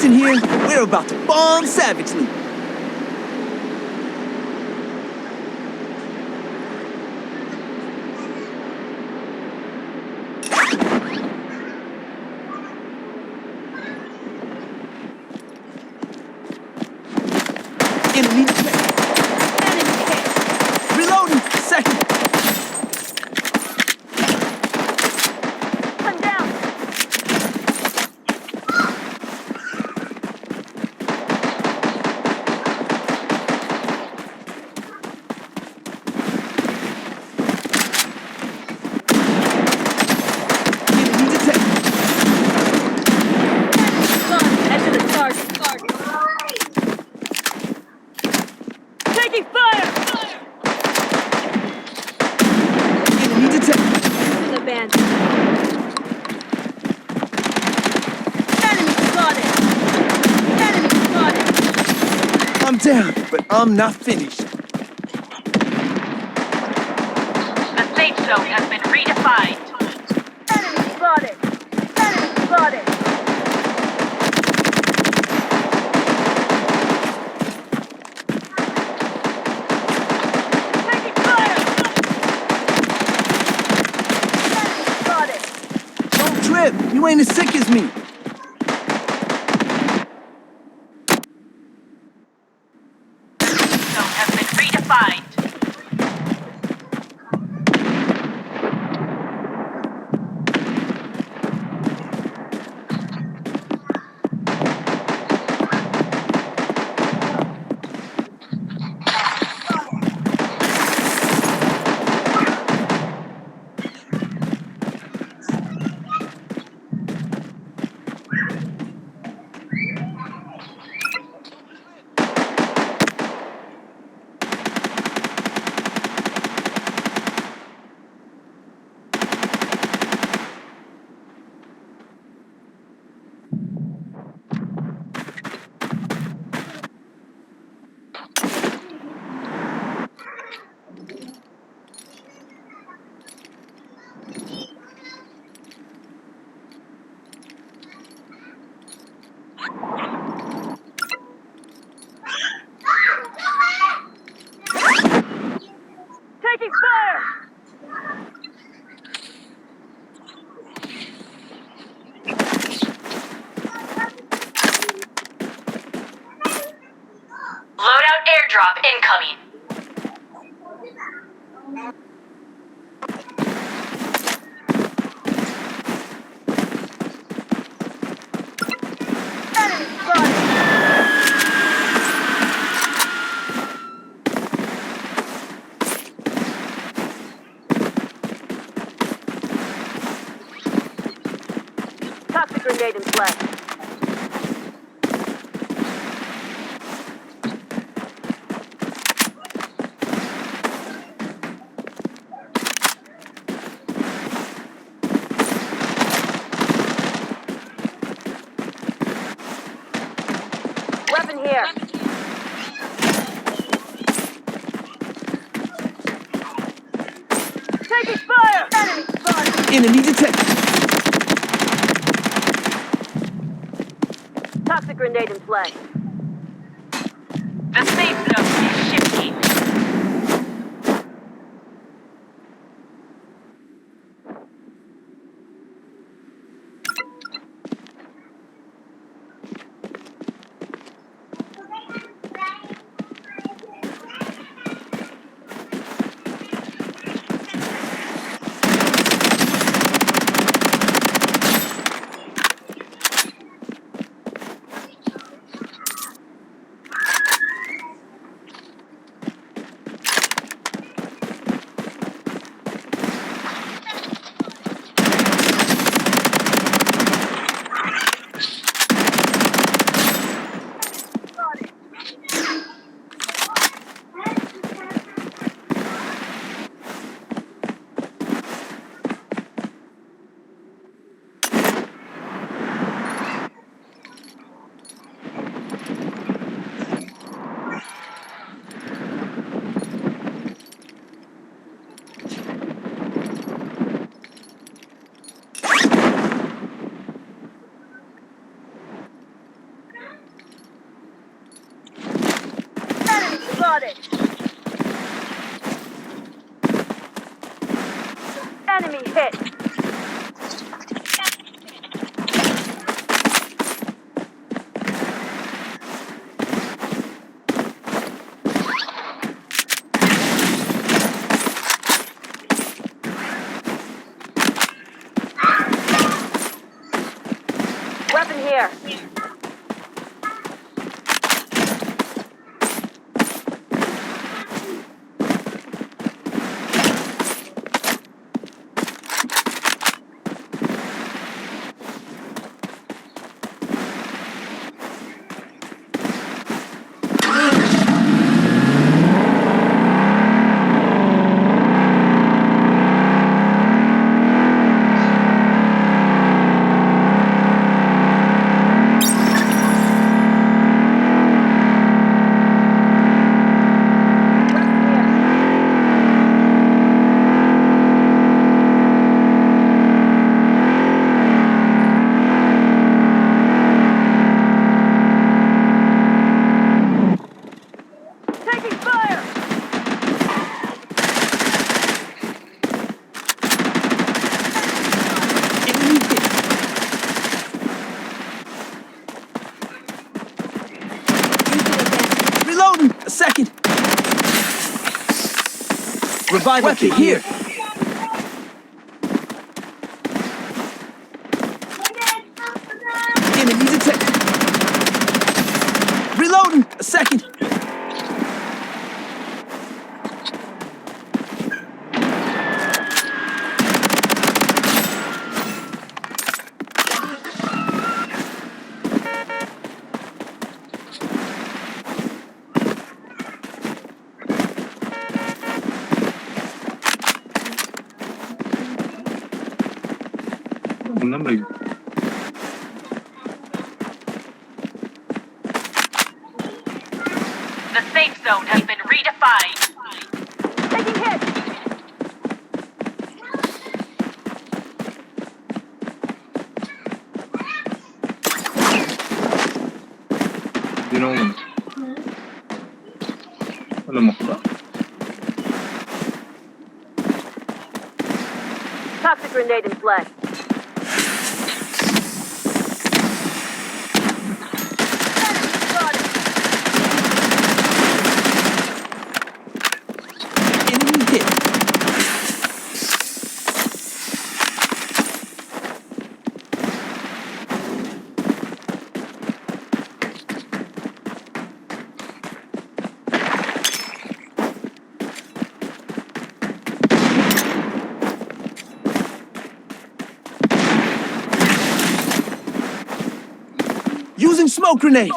police in here, we're about to bomb savagely. Enemy detected. Enemy hit. Reloading. Second. I'm down. Enemy detected. Head to the target. Taking fire! Enemy detected. To the band. Enemy spotted! Enemy spotted! I'm down, but I'm not finished. The safe zone has been redefined. Enemy spotted! Enemy spotted! Taking fire! Enemy spotted! Don't trip. You ain't as sick as me. Zone has been redefined. Taking fire! Loadout airdrop incoming. Enemy spotted! Toxic grenade in play. Weapon here. Taking fire! Enemy spotted! Enemy detected. Toxic grenade in play. The safe zone is shifting. spotted. Enemy hit. Weapon here. Weapon here. Taking fire! Enemy hit. Reloading. A second. Revival kit here. Enemy detected. Reloading. A second. Number. The safe zone has been redefined. Taking hit! Sino mo? Alam mo ba? Toxic grenade in play. Enemy spotted. Enemy hit. Using smoke grenade.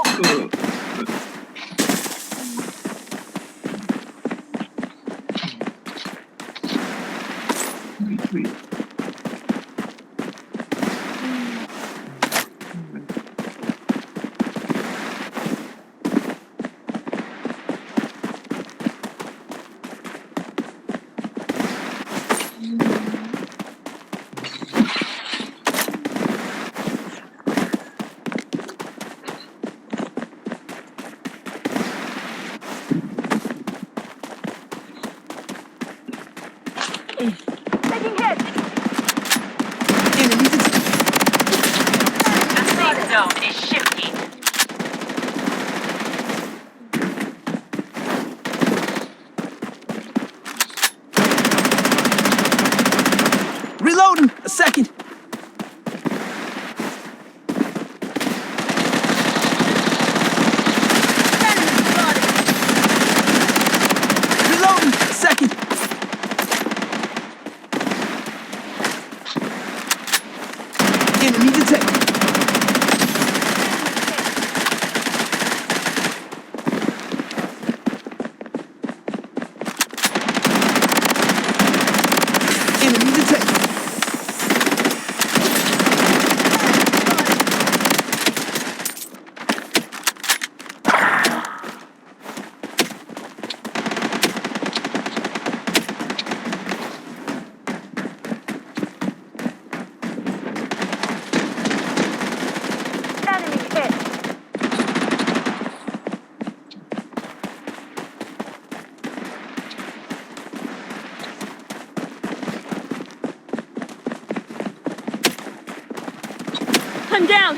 One down.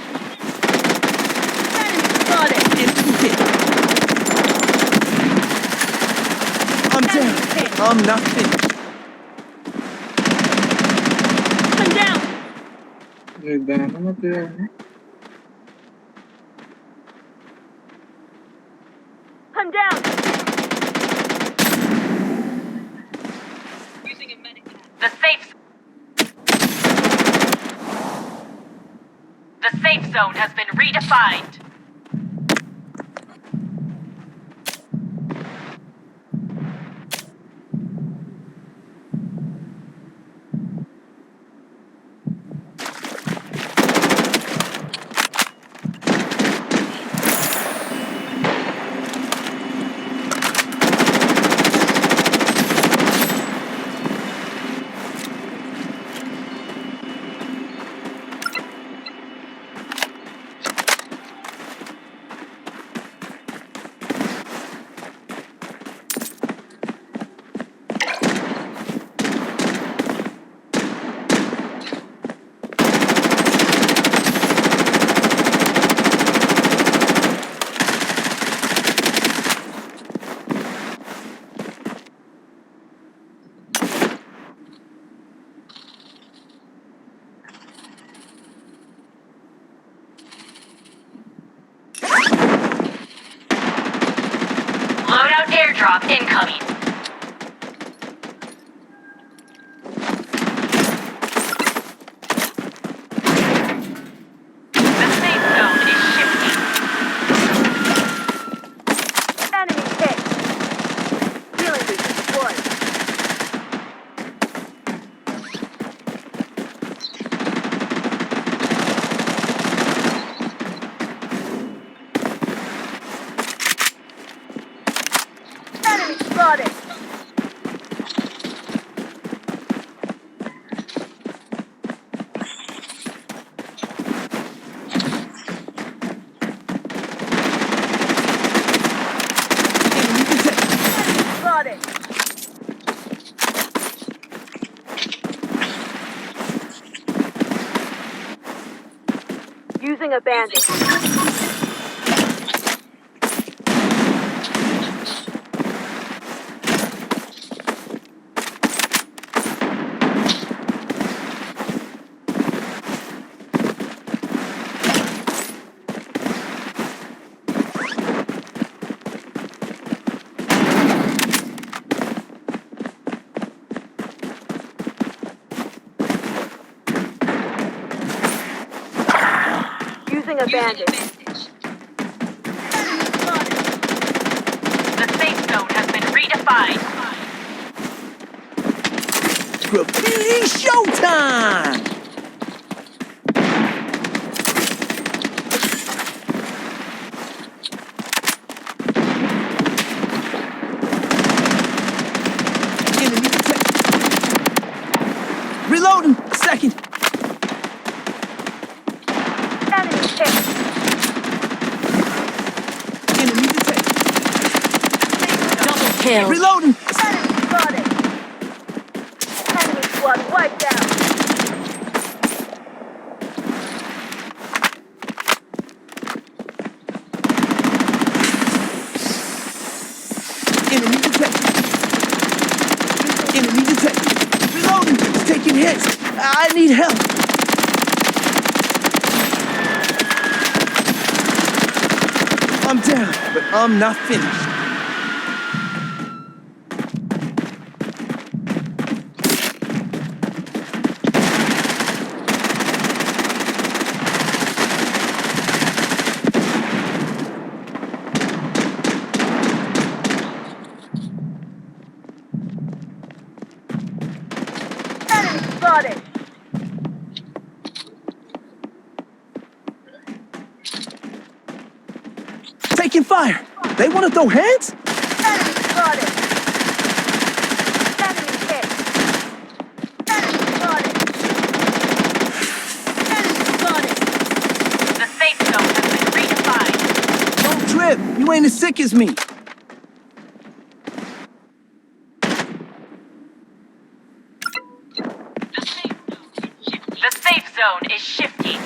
Enemy spotted. Enemy hit. I'm down, but I'm not finished. One down. ഇതാണ് മറ്റേ I'm down. The safe zone has been redefined. Loadout airdrop incoming. The safe zone is shifting. Enemy hit. Healing beacon deployed. Enemy spotted. Enemy detected. Enemy spotted. Using a bandage. Using a bandage. Enemy spotted. The safe zone has been redefined. Graffiti showtime! Enemy detected. Reloading! Second! Enemy hit. Enemy detected. Double kill. Reloading! Enemy spotted. Enemy squad wiped out. Enemy detected. Enemy detected. Reloading! It's taking hits. I need help. I'm down, but I'm not finished. Enemy spotted. Taking fire. They want to throw hands? Enemy spotted. Enemy hit. Enemy spotted. Enemy spotted. The safe zone has been redefined. Don't trip. You ain't as sick as me. The safe zone is shifting.